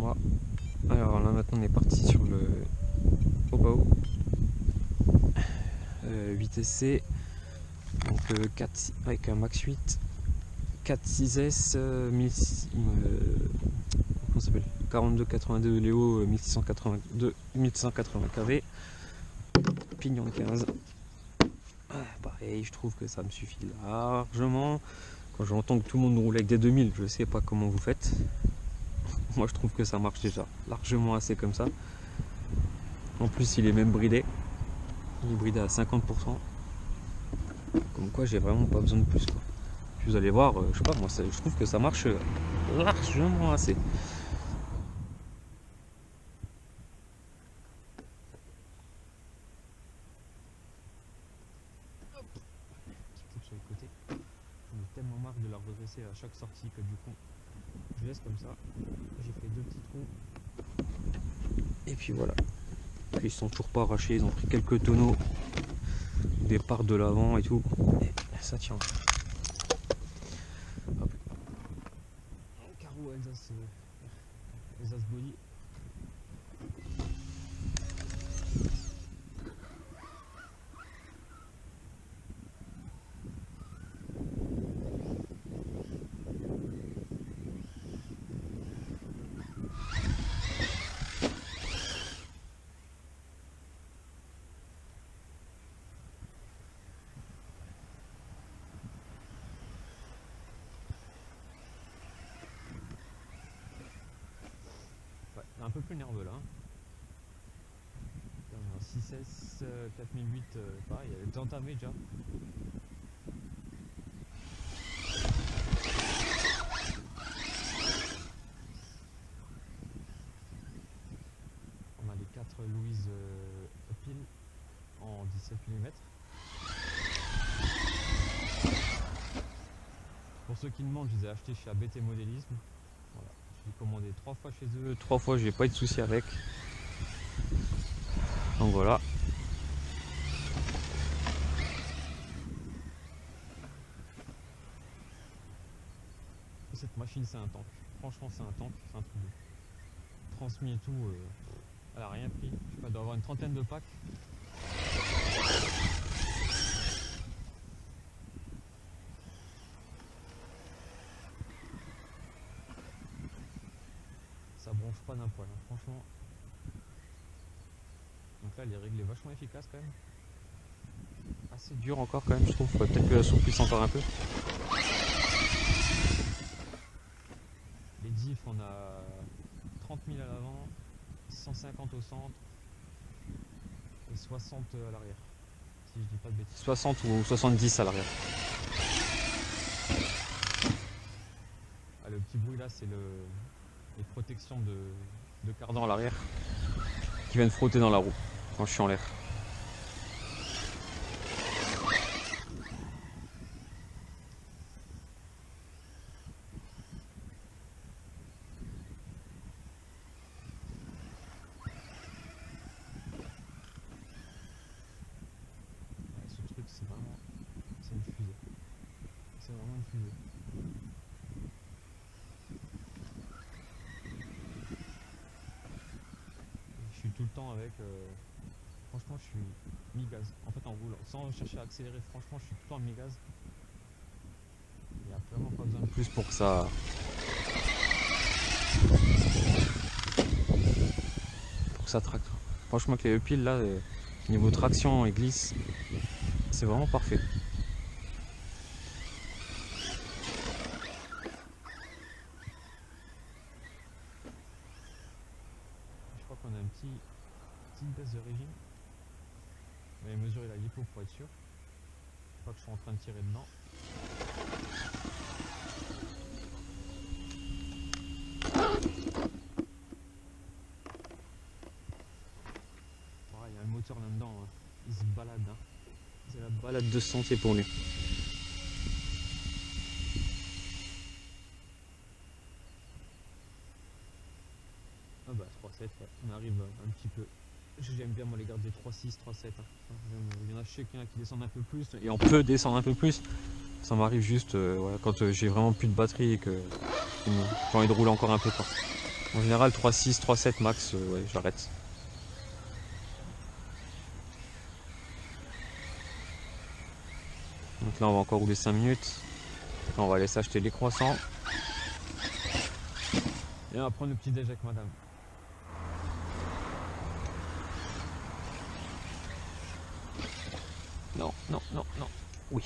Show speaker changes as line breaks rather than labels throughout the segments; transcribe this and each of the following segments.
moi. Alors là maintenant on est parti sur le Obao 8SC, donc 4, avec un max 8, 4.6S, comment ça s'appelle, 4282 Léo, 1680 kV, pignon 15. Pareil, je trouve que ça me suffit largement. Quand j'entends que tout le monde roule avec des 2000, je sais pas comment vous faites. Moi je trouve que ça marche déjà largement assez comme ça. En plus il est même bridé. Il est bridé à 50%. Comme quoi j'ai vraiment pas besoin de plus quoi. Puis vous allez voir, je sais pas, moi je trouve que ça marche largement assez. Sur le côté. J'en ai tellement marre de la redresser à chaque sortie que du coup je laisse comme ça. J'ai fait 2 petits trous. Et puis voilà. Puis ils sont toujours pas arrachés, ils ont pris quelques tonneaux des parts de l'avant et tout. Et ça tient. Hop. Carreau Alsace body. Ouais, un peu plus nerveux là. Un 6S 4008, pareil, elle est entamée déjà. On a les 4 Louise pile en 17 mm. Pour ceux qui demandent, je les ai achetés chez ABT Modélisme. Voilà. Je l'ai commandé 3 fois chez eux, 3 fois j'ai pas eu de soucis avec. Donc voilà. Cette machine c'est un tank. Franchement c'est un tank, c'est un truc de transmis et tout. Elle a rien pris. Je sais pas, elle doit avoir une trentaine de packs. Ça bronche pas d'un poil, hein, franchement. Donc là, les règles est vachement efficace quand même. Assez dur encore quand même, je trouve. Faudrait peut-être que l'assouplisse encore un peu. Les diffs, on a 30 000 à l'avant, 150 au centre et 60 à l'arrière. Si je dis pas de bêtises. 60 ou 70 à l'arrière. Ah, le petit bruit là, c'est les protections de cardan à l'arrière qui viennent frotter dans la roue quand je suis en l'air. Ce truc c'est une fusée. C'est vraiment une fusée. Je suis tout le temps avec. Franchement, je suis mi-gaz. En fait, en roulant, sans chercher à accélérer, franchement, je suis tout le temps mi-gaz. Il n'y a vraiment pas besoin de plus pour que ça. Pour que ça tracte. Franchement, avec les piles là, niveau traction et glisse, c'est vraiment parfait. Je crois qu'on a une petite baisse de régime. On va mesurer la lipo pour être sûr. Je crois que je suis en train de tirer dedans. Il y a un moteur là-dedans, hein. Il se balade. Hein. C'est la balade de santé pour lui. Ah bah 3.7, ouais. On arrive un petit peu. J'aime bien moi les garder 3.6, 3.7. Hein. Il y en a chacun qui descendent un peu plus et on peut descendre un peu plus. Ça m'arrive juste ouais, quand j'ai vraiment plus de batterie et que j'ai envie de rouler encore un peu quoi. En général 3,6, 3,7 max, ouais, j'arrête. Donc là on va encore rouler 5 minutes. Là, on va laisser acheter les croissants. Et on va prendre le petit déj avec madame. Non, non, non, non. Oui.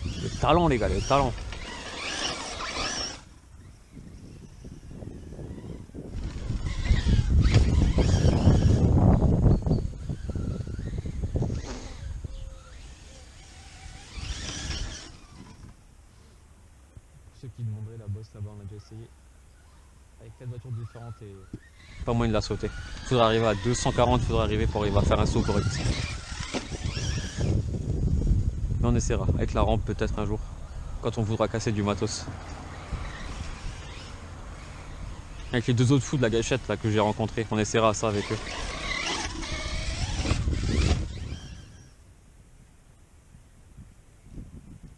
Le talent les gars, le talent. Ceux qui demanderaient la bosse là-bas, on a déjà essayé. Avec 4 voitures différentes et pas moyen de la sauter. Faudra arriver à 240, faudra arriver pour arriver à faire un saut correct. Mais on essaiera, avec la rampe peut-être un jour, quand on voudra casser du matos. Avec les 2 autres fous de la gâchette là, que j'ai rencontrés, on essaiera ça avec eux.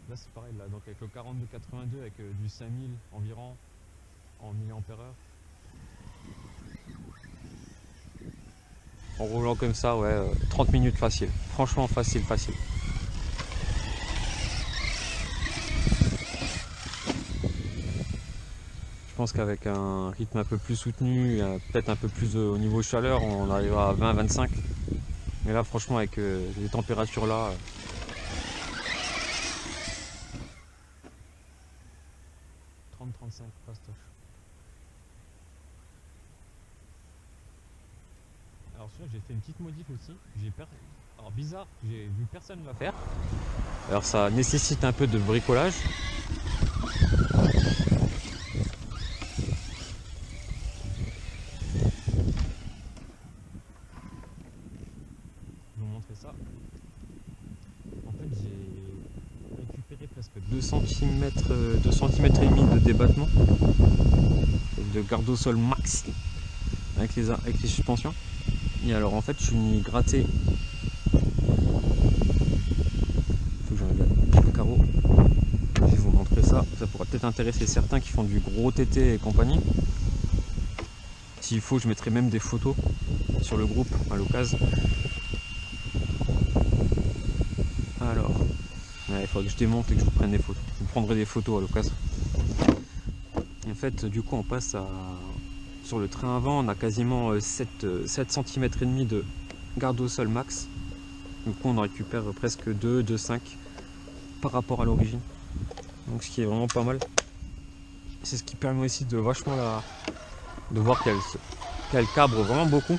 Là c'est pareil, là, donc avec le 4282, avec du 5000 environ en mAh. En roulant comme ça, ouais, 30 minutes facile. Franchement facile, facile. Je pense qu'avec un rythme un peu plus soutenu, peut-être un peu plus au niveau chaleur, on arrivera à 20-25. Mais là franchement avec les températures là... 30-35 fastoche. Alors celui-là j'ai fait une petite modif aussi. Alors bizarre, j'ai vu personne la faire. Alors ça nécessite un peu de bricolage. Je vais vous montrer ça. En fait j'ai récupéré presque 2 cm, 2 cm et demi de débattement. De garde au sol max avec les suspensions. Et alors en fait je suis gratté. Faut que j'enlève le carreau. Je vais vous montrer ça. Ça pourra peut-être intéresser certains qui font du gros TT et compagnie. S'il faut, je mettrai même des photos sur le groupe à l'occasion. Alors, il faudrait que je démonte et que je vous prenne des photos. Je vous prendrai des photos à l'occasion. En fait, du coup, on passe à... Sur le train avant, on a quasiment 7 cm et demi de garde au sol max. Du coup, on en récupère presque 2,5 par rapport à l'origine. Donc, ce qui est vraiment pas mal. C'est ce qui permet aussi de vachement de voir qu'elle cabre vraiment beaucoup.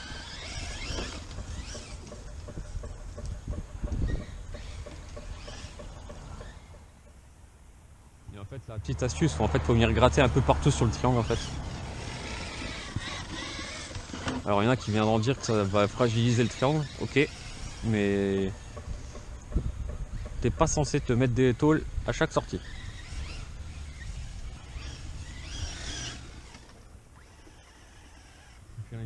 Et en fait, la petite astuce, faut venir gratter un peu partout sur le triangle en fait. Alors il y en a qui viendront dire que ça va fragiliser le triangle, ok, mais t'es pas censé te mettre des tôles à chaque sortie. Puis,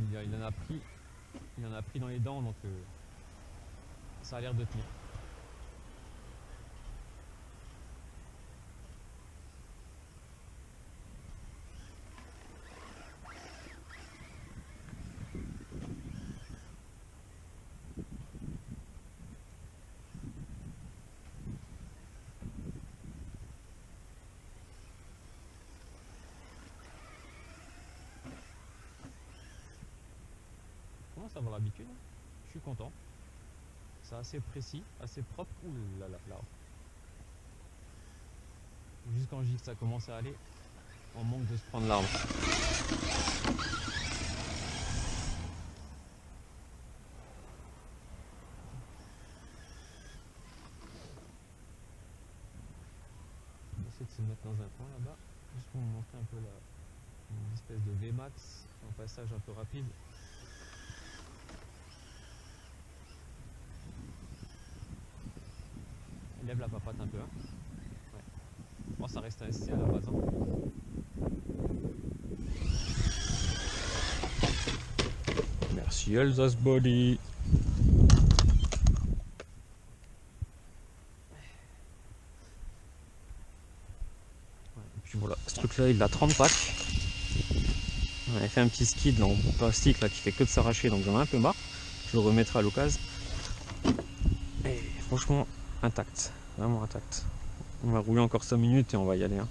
il en a pris dans les dents, donc ça a l'air de tenir. Comment ça va l'habitude? Je suis content. C'est assez précis, assez propre. Ouh là là là. Juste quand je dis que ça commence à aller, on manque de se prendre l'arme. On va essayer de se mettre dans un coin là-bas, juste pour vous montrer un peu une espèce de VMAX, un passage un peu rapide. Lève la papate un peu. Hein. Ouais. Bon, ça reste un SC à la base. Hein. Merci Elsa's Body. Ouais, et puis voilà, ce truc là il a 30 packs. On avait fait un petit skid là, en plastique là, qui fait que de s'arracher, donc j'en ai un peu marre. Je le remettrai à l'occasion. Et franchement, intact, vraiment intact. On va rouler encore 5 minutes et on va y aller. Hein.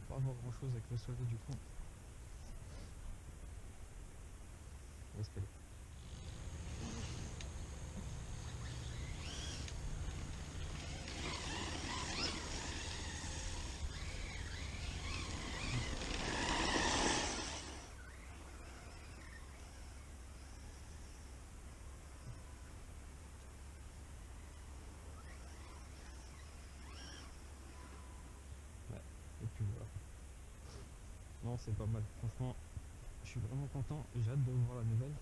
Pas avoir grand chose avec le soleil du coup. Et puis voilà. Non, c'est pas mal. Franchement, je suis vraiment content. J'ai hâte de voir la nouvelle.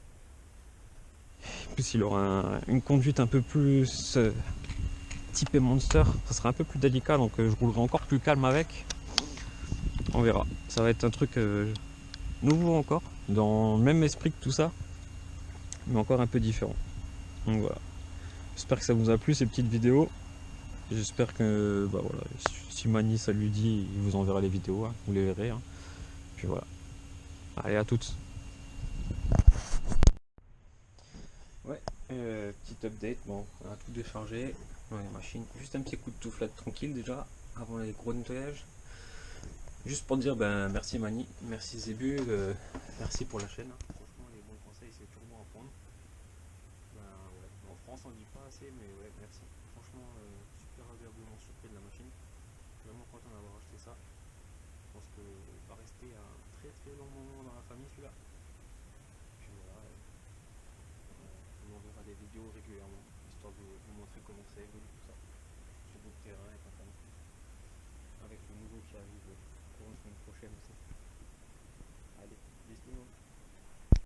En plus, il aura une conduite un peu plus typée Monster. Ça sera un peu plus délicat, donc je roulerai encore plus calme avec. On verra. Ça va être un truc nouveau encore, dans le même esprit que tout ça, mais encore un peu différent. Donc voilà. J'espère que ça vous a plu ces petites vidéos. J'espère que bah voilà, si Mani ça lui dit, il vous enverra les vidéos, hein, vous les verrez. Hein. Puis voilà. Allez, à toutes. Ouais, petit update, bon, on a tout déchargé dans les machines. Juste un petit coup de touflette tranquille déjà, avant les gros nettoyages. Juste pour dire ben merci Mani, merci Zébu, merci pour la chaîne. Hein. Franchement les bons conseils c'est toujours bon à prendre. Ben, ouais. En France on dit pas assez mais ouais merci. Franchement super agréablement surpris de la machine. Vraiment content d'avoir acheté ça. Je pense que va rester un très très long moment dans la famille celui-là. Puis voilà, on enverra des vidéos régulièrement, histoire de vous montrer comment ça évolue tout ça. Sur d'autres terrains et compagnie. Avec le nouveau qui arrive pour la semaine prochaine aussi. Allez, bisous.